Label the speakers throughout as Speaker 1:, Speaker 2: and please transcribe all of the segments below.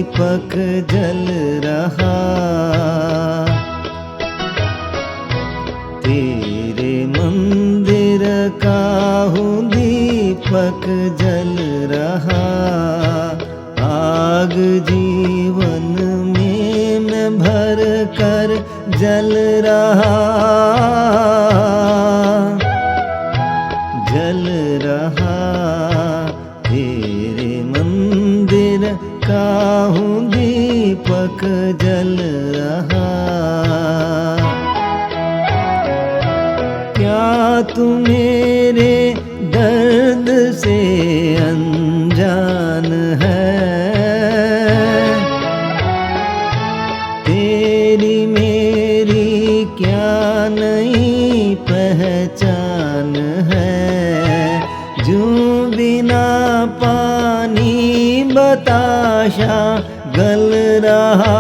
Speaker 1: दीपक जल रहा, तेरे मंदिर का हूँ दीपक जल रहा। आग जीवन में मैं भर कर जल रहा, जल रहा। तेरे मंदिर का हूँ दीपक जल रहा। क्या तू मेरे दर्द से अनजान है? तेरी मेरी क्या नई पहचान है? जो बिना पानी बताशा गल रहा,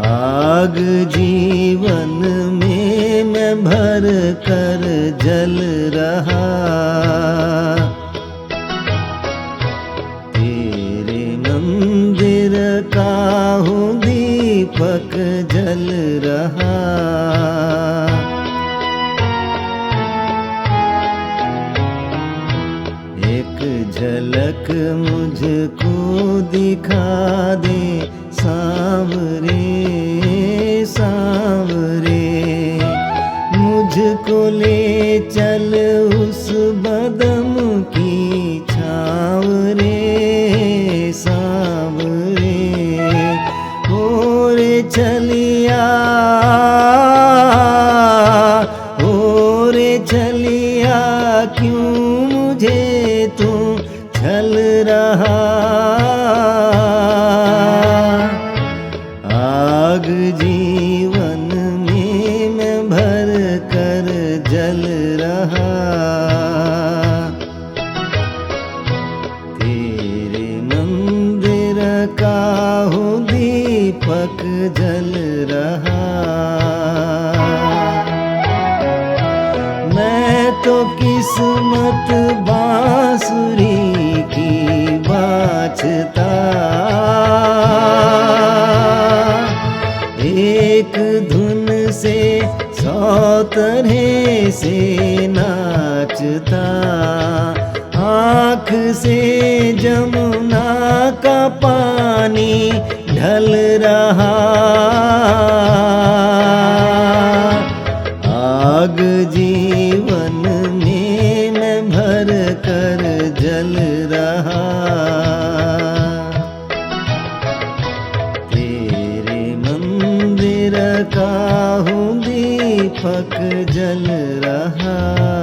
Speaker 1: आग जीवन में मैं भर कर जल रहा। तेरे मंदिर का हूँ दीपक जल रहा। एक झलक मुझको दिखा दे सांवरे, सांवरे। मुझको ले चल उस बदम की छाँव रे, सांवरे। हो रे चलिया, हो रे चलिया, क्यों मुझे तू छल रहा? आग जीवन में मैं भर कर जल रहा। तेरे मंदिर का हूँ दीपक जल रहा। मैं तो किस्मत बांसुरी की बाजता, एक धुन से 100 तरह से नाचता। आँख से जमुना का पानी ढल रहा, आग जीवन में मैं भर कर जल रहा। तेरे मंदिर का हूँ दीपक जल रहा।